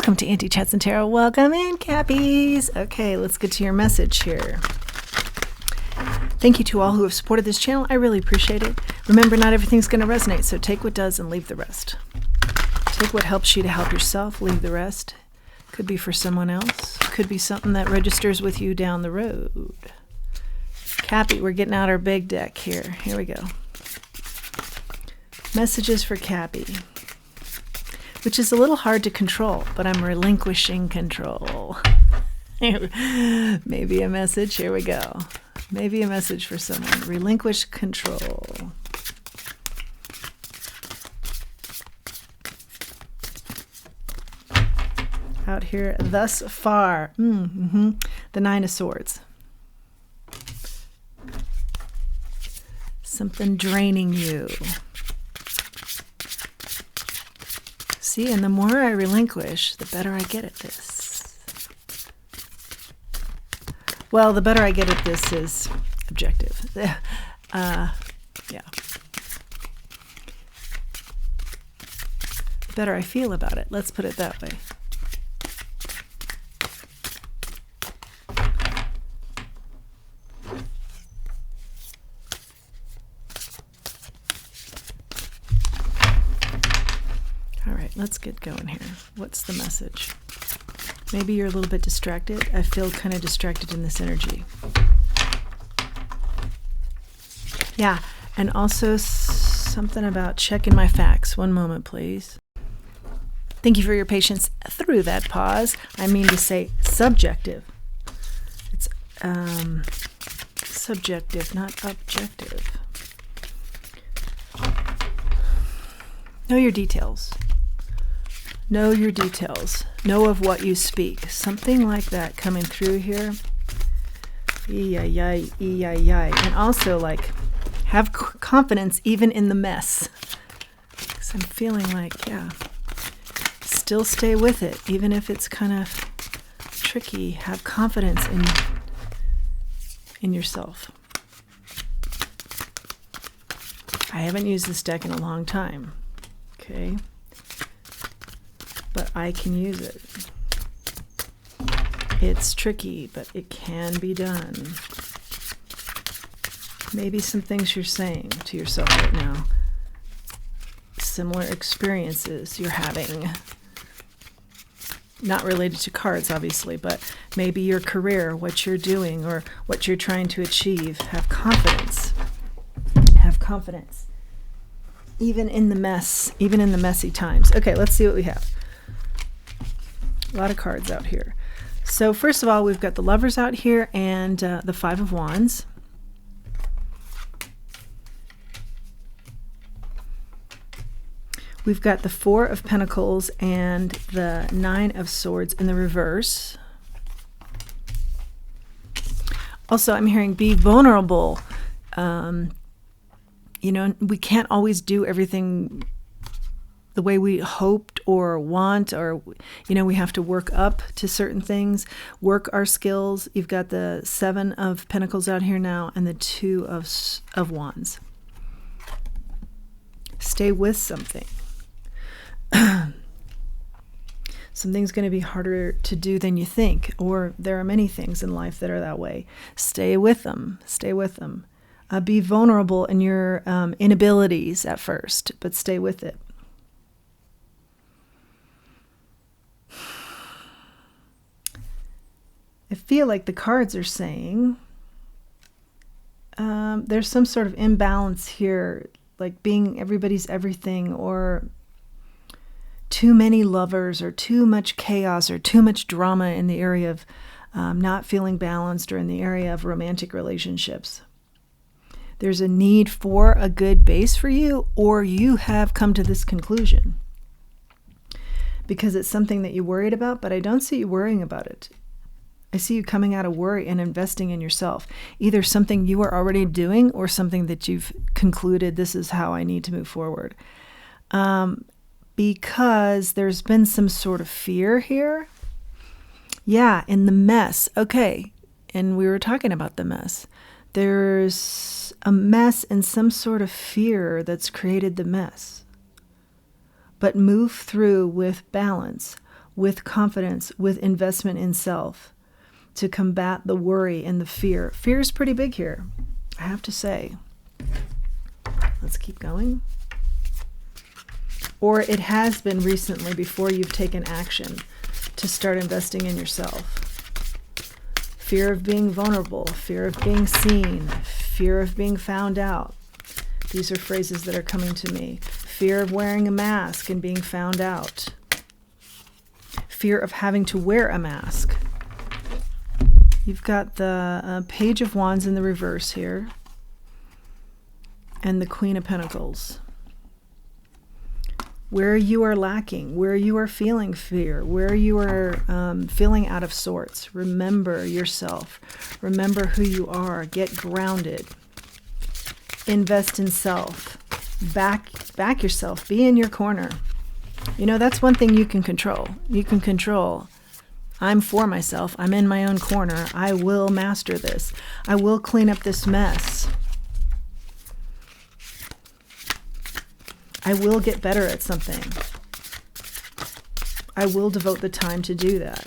Welcome to Auntie Chats and Tarot. Welcome in, Cappies. Okay, let's get to your message here. Thank you to all who have supported this channel. I really appreciate it. Remember, not everything's going to resonate, so take what does and leave the rest. Take what helps you to help yourself, leave the rest. Could be for someone else. Could be something that registers with you down the road. Cappy, we're getting out our big deck here. Here we go. Messages for Cappy, which is a little hard to control, but I'm relinquishing control. Maybe a message. Here we go. Maybe a message for someone. Relinquish control. Out here thus far. The Nine of Swords. Something draining you. See, and the more I relinquish, the better I get at this. Well, the better I get at this is objective. Yeah. The better I feel about it. Let's put it that way. Let's get going here. What's the message? Maybe you're a little bit distracted. I feel kind of distracted in this energy. Yeah, and also something about checking my facts. One moment, please. Thank you for your patience through that pause. I mean to say subjective. It's subjective, not objective. Know your details. Know your details. Know of what you speak. Something like that coming through here. And also, like, have confidence even in the mess. Because I'm feeling like, yeah, still stay with it. Even if it's kind of tricky, have confidence in yourself. I haven't used this deck in a long time. Okay. But I can use it. It's tricky, but it can be done. Maybe some things you're saying to yourself right now. Similar experiences you're having. Not related to cards, obviously, but maybe your career, what you're doing, or what you're trying to achieve. Have confidence. Have confidence. Even in the mess, even in the messy times. Okay, let's see what we have. A lot of cards out here. So first of all, we've got the Lovers out here and the Five of Wands. We've got the Four of Pentacles and the Nine of Swords in the reverse. Also, I'm hearing be vulnerable. You know, we can't always do everything the way we hoped or want, or, you know, we have to work up to certain things, work our skills. You've got the Seven of Pentacles out here now and the Two of Wands. Stay with something. Something's going to be harder to do than you think, or there are many things in life that are that way. Stay with them. Stay with them. Be vulnerable in your inabilities at first, but stay with it. I feel like the cards are saying there's some sort of imbalance here, like being everybody's everything, or too many lovers, or too much chaos, or too much drama in the area of not feeling balanced, or in the area of romantic relationships. There's a need for a good base for you, or you have come to this conclusion because it's something that you worried about, but I don't see you worrying about it. I see you coming out of worry and investing in yourself. Either something you are already doing or something that you've concluded, this is how I need to move forward. Because there's been some sort of fear here. Yeah, in the mess. Okay, and we were talking about the mess. There's a mess and some sort of fear that's created the mess. But move through with balance. with confidence, with investment in self to combat the worry and the fear. Fear is pretty big here, I have to say. Let's keep going. Or it has been recently before you've taken action to start investing in yourself. Fear of being vulnerable, fear of being seen, fear of being found out. These are phrases that are coming to me. Fear of wearing a mask and being found out. Fear of having to wear a mask. You've got the Page of Wands in the reverse here. And the Queen of Pentacles. Where you are lacking, where you are feeling fear, where you are feeling out of sorts. Remember yourself. Remember who you are. Get grounded. Invest in self. Back yourself. Be in your corner. You know, that's one thing you can control. You can control. I'm for myself. I'm in my own corner. I will master this. I will clean up this mess. I will get better at something. I will devote the time to do that.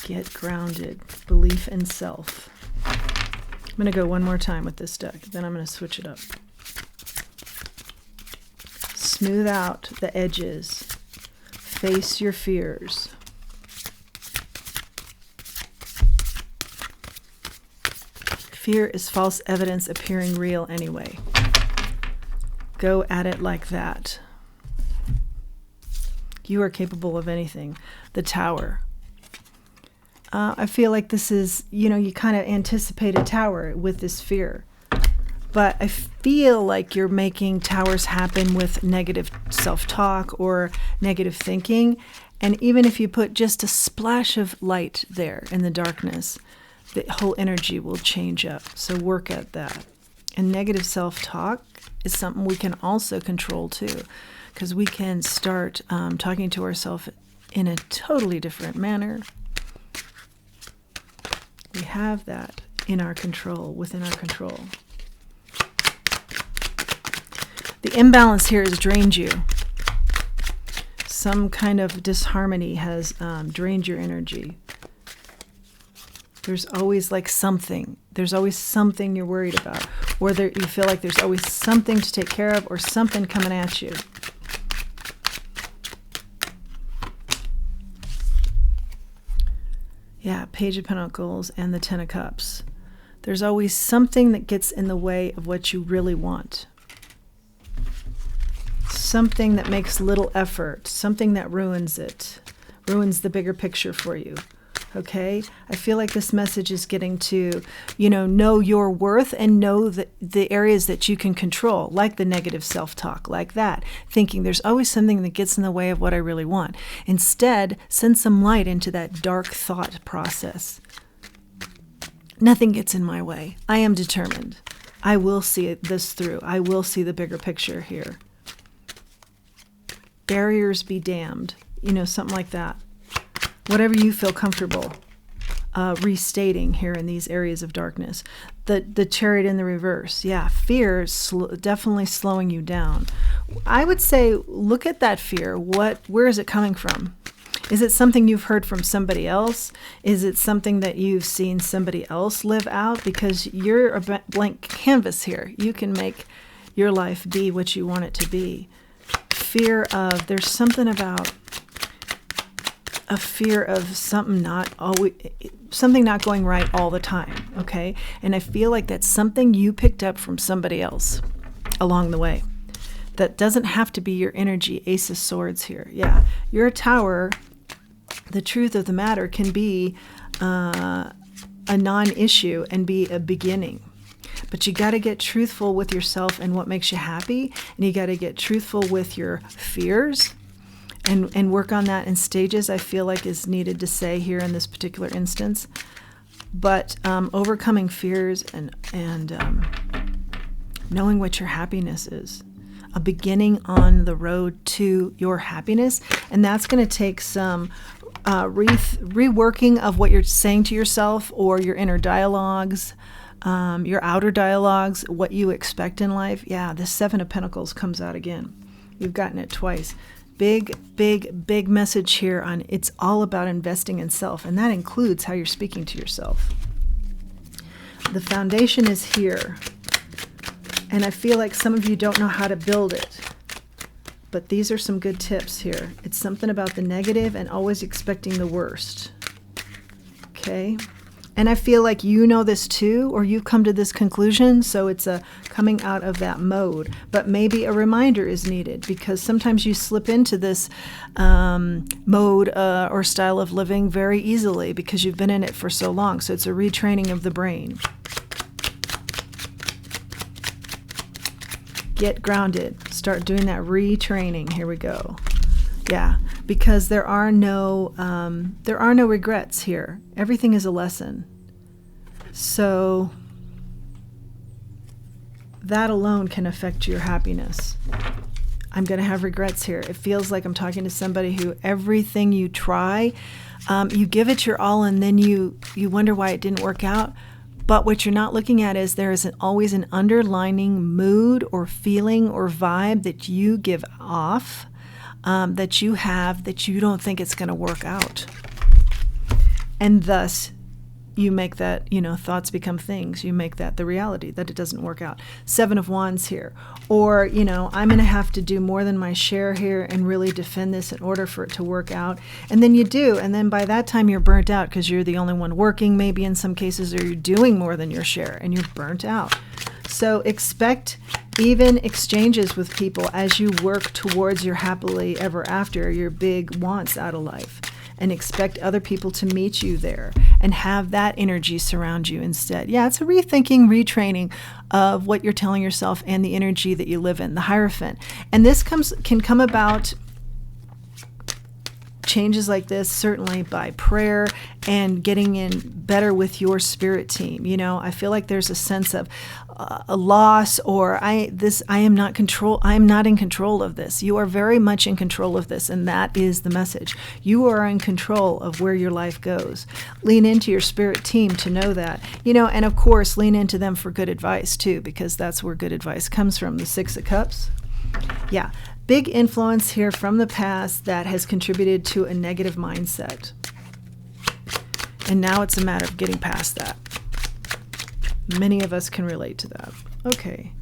Get grounded. Belief in self. I'm going to go one more time with this deck, then I'm going to switch it up. Smooth out the edges. Face your fears. Fear is false evidence appearing real anyway. Go at it like that. You are capable of anything. The Tower. I feel like this is, you kind of anticipate a tower with this fear. But I feel like you're making towers happen with negative self-talk or negative thinking. And even if you put just a splash of light there in the darkness, the whole energy will change up. So work at that. And negative self-talk is something we can also control too, because we can start talking to ourselves in a totally different manner. We have that in our control, within our control. The imbalance here has drained you. Some kind of disharmony has drained your energy. There's always like something. There's always something you're worried about. Or you feel like there's always something to take care of or something coming at you. Yeah, Page of Pentacles and the Ten of Cups. There's always something that gets in the way of what you really want. Something that makes little effort. Something that ruins it. Ruins the bigger picture for you. Okay? I feel like this message is getting to, know your worth and know the areas that you can control, like the negative self-talk, like that. Thinking there's always something that gets in the way of what I really want. Instead, send some light into that dark thought process. Nothing gets in my way. I am determined. I will see this through. I will see the bigger picture here. Barriers be damned. Something like that. Whatever you feel comfortable restating here in these areas of darkness. The Chariot in the reverse. Yeah, fear is definitely slowing you down. I would say look at that fear. Where is it coming from? Is it something you've heard from somebody else? Is it something that you've seen somebody else live out? Because you're a blank canvas here. You can make your life be what you want it to be. There's something about a fear of something not going right all the time, okay? And I feel like that's something you picked up from somebody else along the way. That doesn't have to be your energy. Ace of Swords here. Yeah, you're a tower. The truth of the matter can be a non-issue and be a beginning. But you got to get truthful with yourself and what makes you happy. And you got to get truthful with your fears and work on that in stages, I feel like is needed to say here in this particular instance. But overcoming fears and knowing what your happiness is. A beginning on the road to your happiness. And that's going to take some reworking of what you're saying to yourself or your inner dialogues. your outer dialogues, what you expect in life. Yeah, the Seven of Pentacles comes out again. You've gotten it twice. Big, big, big message here on it's all about investing in self, and that includes how you're speaking to yourself. The foundation is here, and I feel like some of you don't know how to build it, but these are some good tips here. It's something about the negative and always expecting the worst. Okay? And I feel like you know this too, or you've come to this conclusion, so it's a coming out of that mode. But maybe a reminder is needed, because sometimes you slip into this mode or style of living very easily because you've been in it for so long. So it's a retraining of the brain. Get grounded. Start doing that retraining. Here we go. Yeah, because there are no regrets here. Everything is a lesson. So that alone can affect your happiness. I'm going to have regrets here. It feels like I'm talking to somebody who everything you try, you give it your all, and then you wonder why it didn't work out. But what you're not looking at is there is always an underlining mood or feeling or vibe that you give off, that you have, that you don't think it's going to work out. And thus, you make that, thoughts become things. You make that the reality, that it doesn't work out. Seven of Wands here. Or, I'm going to have to do more than my share here and really defend this in order for it to work out. And then you do. And then by that time, you're burnt out because you're the only one working, maybe in some cases, or you're doing more than your share and you're burnt out. So expect even exchanges with people as you work towards your happily ever after, your big wants out of life. And expect other people to meet you there and have that energy surround you instead. Yeah, it's a rethinking, retraining of what you're telling yourself and the energy that you live in, the Hierophant. And this can come about, changes like this, certainly by prayer and getting in better with your spirit team. I feel like there's a sense of a loss, or I am not in control of this. You are very much in control of this, and that is the message. You are in control of where your life goes. Lean into your spirit team to know that, and of course lean into them for good advice too, because that's where good advice comes from. The Six of Cups. Yeah. Big influence here from the past that has contributed to a negative mindset. And now it's a matter of getting past that. Many of us can relate to that. Okay.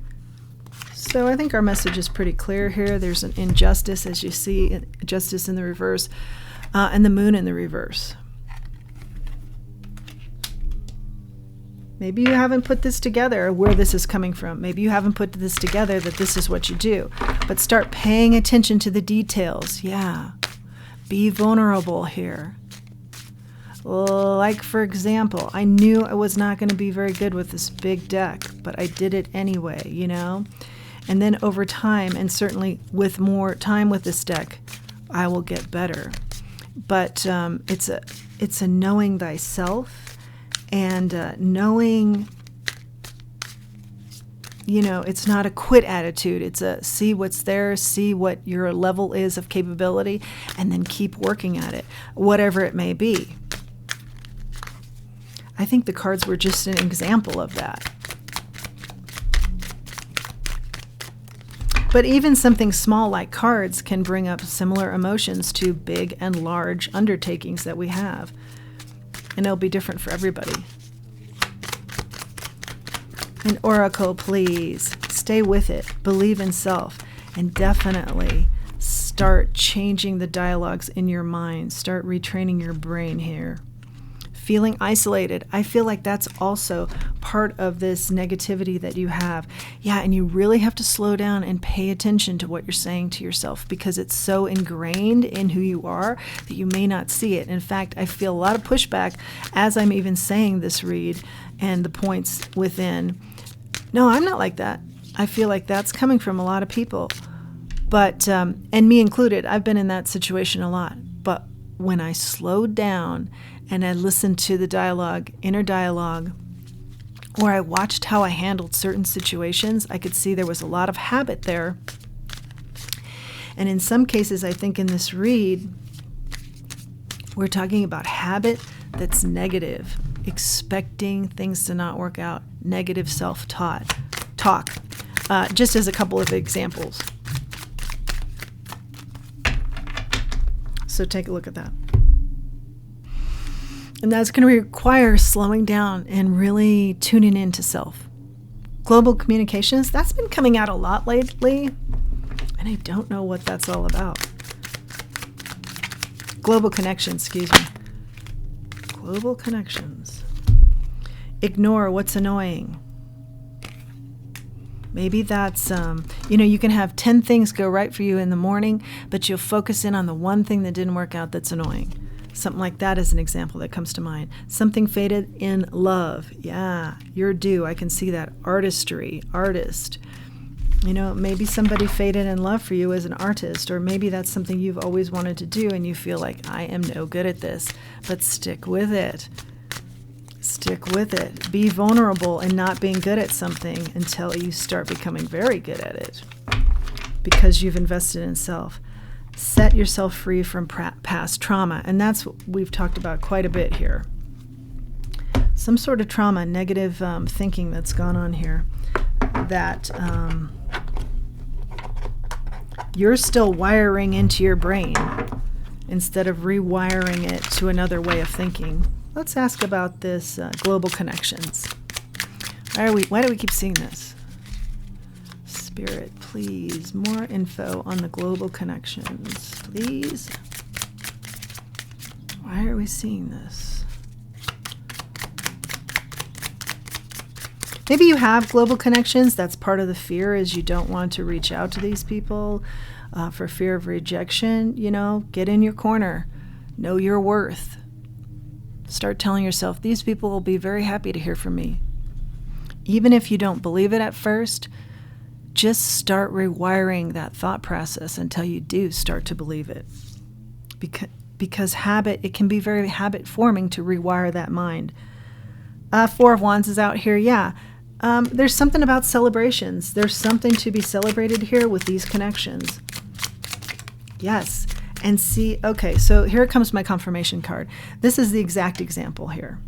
So I think our message is pretty clear here. There's an injustice, as you see, justice in the reverse, and the moon in the reverse. Maybe you haven't put this together, where this is coming from. Maybe you haven't put this together, that this is what you do. But start paying attention to the details. Yeah. Be vulnerable here. Like, for example, I knew I was not going to be very good with this big deck, but I did it anyway, And then over time, and certainly with more time with this deck, I will get better. But it's a knowing thyself. And knowing, it's not a quit attitude. It's a see what's there, see what your level is of capability, and then keep working at it, whatever it may be. I think the cards were just an example of that. But even something small like cards can bring up similar emotions to big and large undertakings that we have. And it'll be different for everybody. An oracle, please. Stay with it. Believe in self. And definitely start changing the dialogues in your mind. Start retraining your brain here. Feeling isolated. I feel like that's also part of this negativity that you have. Yeah, and you really have to slow down and pay attention to what you're saying to yourself, because it's so ingrained in who you are that you may not see it. In fact, I feel a lot of pushback as I'm even saying this read and the points within. No, I'm not like that. I feel like that's coming from a lot of people. But, and me included, I've been in that situation a lot. But when I slowed down and I listened to the dialogue, inner dialogue, or I watched how I handled certain situations, I could see there was a lot of habit there. And in some cases, I think in this read, we're talking about habit that's negative. expecting things to not work out, negative self-talk. Just as a couple of examples. So take a look at that. And that's going to require slowing down and really tuning into self. Global communications, that's been coming out a lot lately, and I don't know what that's all about. Global connections, excuse me. Global connections. Ignore what's annoying. Maybe that's, you can have 10 things go right for you in the morning, but you'll focus in on the one thing that didn't work out that's annoying. Something like that is an example that comes to mind. Something faded in love. Yeah, you're due. I can see that. Artistry, artist. Maybe somebody faded in love for you as an artist, or maybe that's something you've always wanted to do and you feel like, I am no good at this, but stick with it. Stick with it. Be vulnerable in not being good at something until you start becoming very good at it because you've invested in self. Set yourself free from past trauma, and that's what we've talked about quite a bit here. Some sort of trauma, negative thinking that's gone on here that you're still wiring into your brain instead of rewiring it to another way of thinking. Let's ask about this global connections. Why do we keep seeing this? Spirit, please, more info on the global connections, please. Why are we seeing this? Maybe you have global connections. That's part of the fear, is you don't want to reach out to these people for fear of rejection. Get in your corner. Know your worth. Start telling yourself, these people will be very happy to hear from me. Even if you don't believe it at first, just start rewiring that thought process until you do start to believe it. Because it can be very habit forming to rewire that mind. Four of Wands is out here. Yeah. There's something about celebrations. There's something to be celebrated here with these connections. Yes. And see, okay, so here comes my confirmation card. This is the exact example here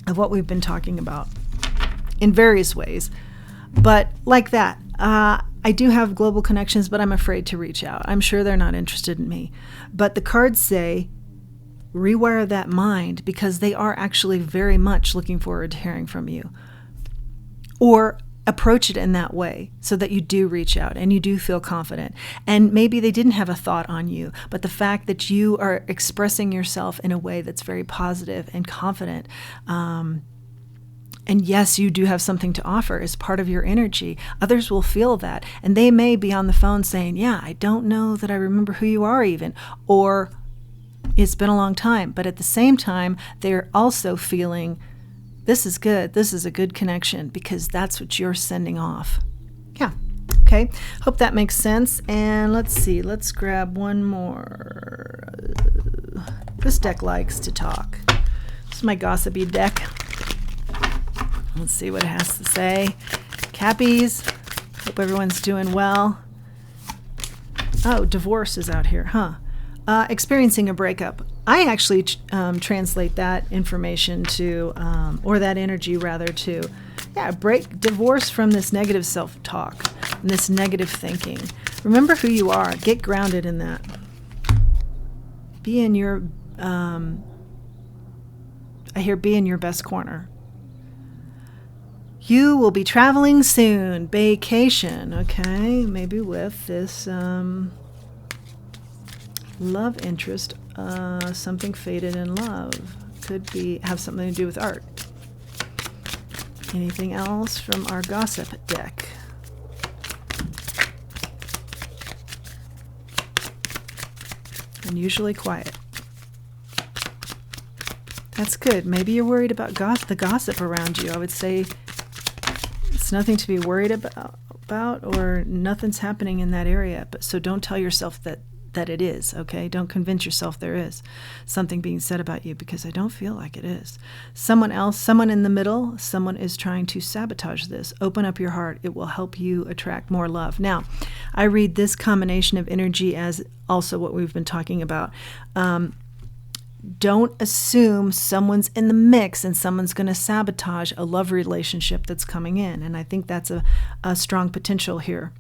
of what we've been talking about in various ways. But like that, I do have global connections, but I'm afraid to reach out. I'm sure they're not interested in me. But the cards say, rewire that mind, because they are actually very much looking forward to hearing from you. Or approach it in that way so that you do reach out and you do feel confident. And maybe they didn't have a thought on you, but the fact that you are expressing yourself in a way that's very positive and confident, and yes, you do have something to offer as part of your energy. Others will feel that, and they may be on the phone saying, yeah, I don't know that I remember who you are even, or it's been a long time. But at the same time, they're also feeling, this is good. This is a good connection because that's what you're sending off. Yeah. Okay. Hope that makes sense. And let's see. Let's grab one more. This deck likes to talk. This is my gossipy deck. Let's see what it has to say. Cappies. Hope everyone's doing well. Oh, divorce is out here, huh? Experiencing a breakup. I actually translate that information to, or that energy rather, to, divorce from this negative self-talk and this negative thinking. Remember who you are. Get grounded in that. Be in your, be in your best corner. You will be traveling soon. Vacation, okay? Maybe with this love interest, something faded in love. Could have something to do with art. Anything else from our gossip deck? Unusually quiet. That's good. Maybe you're worried about the gossip around you. I would say it's nothing to be worried about, or nothing's happening in that area. But so don't tell yourself that it is, okay? Don't convince yourself there is something being said about you, because I don't feel like it is. Someone in the middle, someone is trying to sabotage this. Open up your heart. It will help you attract more love. Now, I read this combination of energy as also what we've been talking about. Don't assume someone's in the mix and someone's going to sabotage a love relationship that's coming in. And I think that's a strong potential here.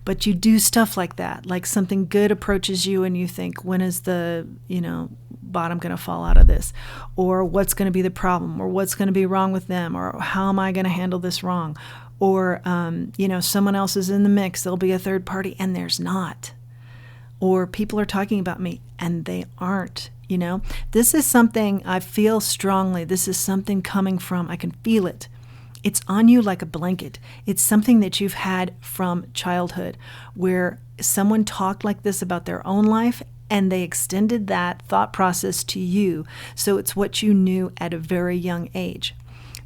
But you do stuff like that, like something good approaches you and you think, when is the, bottom going to fall out of this? Or what's going to be the problem? Or what's going to be wrong with them? Or how am I going to handle this wrong? Or, someone else is in the mix. There'll be a third party and there's not. Or people are talking about me and they aren't, This is something I feel strongly. This is something coming from, I can feel it. It's on you like a blanket. It's something that you've had from childhood where someone talked like this about their own life and they extended that thought process to you. So it's what you knew at a very young age.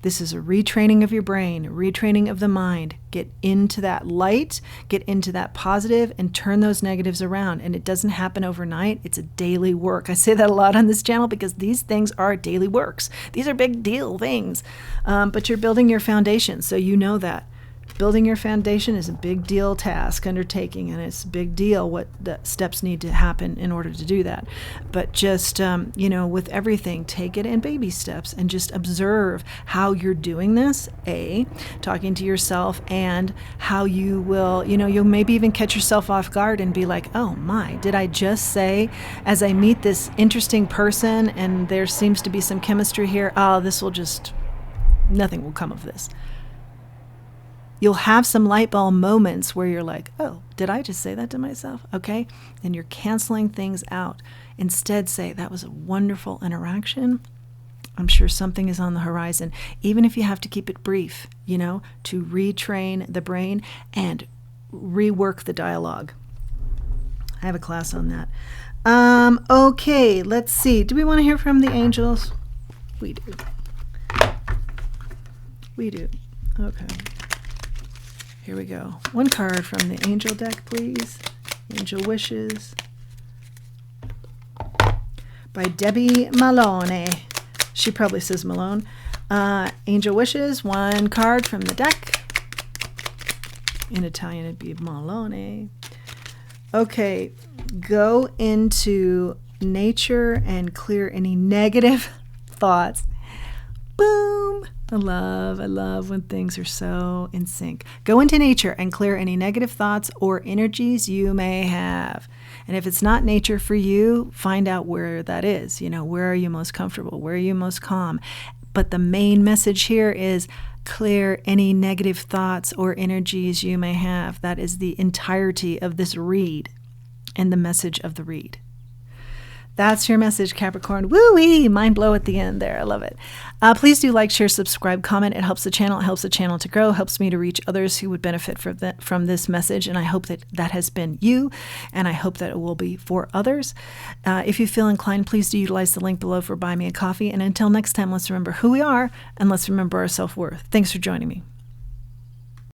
This is a retraining of your brain, a retraining of the mind. Get into that light, get into that positive, and turn those negatives around. And it doesn't happen overnight. It's a daily work. I say that a lot on this channel because these things are daily works. These are big deal things. But you're building your foundation, so you know that. Building your foundation is a big deal task, undertaking, and it's a big deal what the steps need to happen in order to do that. But just, with everything, take it in baby steps and just observe how you're doing this, talking to yourself, and how you will, you'll maybe even catch yourself off guard and be like, oh my, did I just say, as I meet this interesting person and there seems to be some chemistry here, nothing will come of this. You'll have some light bulb moments where you're like, oh, did I just say that to myself? Okay. And you're canceling things out. Instead, say, that was a wonderful interaction. I'm sure something is on the horizon, even if you have to keep it brief, to retrain the brain and rework the dialogue. I have a class on that. Okay, let's see. Do we want to hear from the angels? We do. We do. Okay. Here we go. One card from the angel deck, please. Angel Wishes. By Debbie Malone. She probably says Malone. Angel Wishes, one card from the deck. In Italian, it'd be Malone. Okay, go into nature and clear any negative thoughts. Boom! I love when things are so in sync. Go into nature and clear any negative thoughts or energies you may have. And if it's not nature for you, find out where that is. Where are you most comfortable? Where are you most calm? But the main message here is clear any negative thoughts or energies you may have. That is the entirety of this read and the message of the read. That's your message, Capricorn. Woo-wee! Mind blow at the end there. I love it. Please do like, share, subscribe, comment. It helps the channel. It helps the channel to grow. Helps me to reach others who would benefit from this message. And I hope that has been you. And I hope that it will be for others. If you feel inclined, please do utilize the link below for Buy Me a Coffee. And until next time, let's remember who we are and let's remember our self-worth. Thanks for joining me.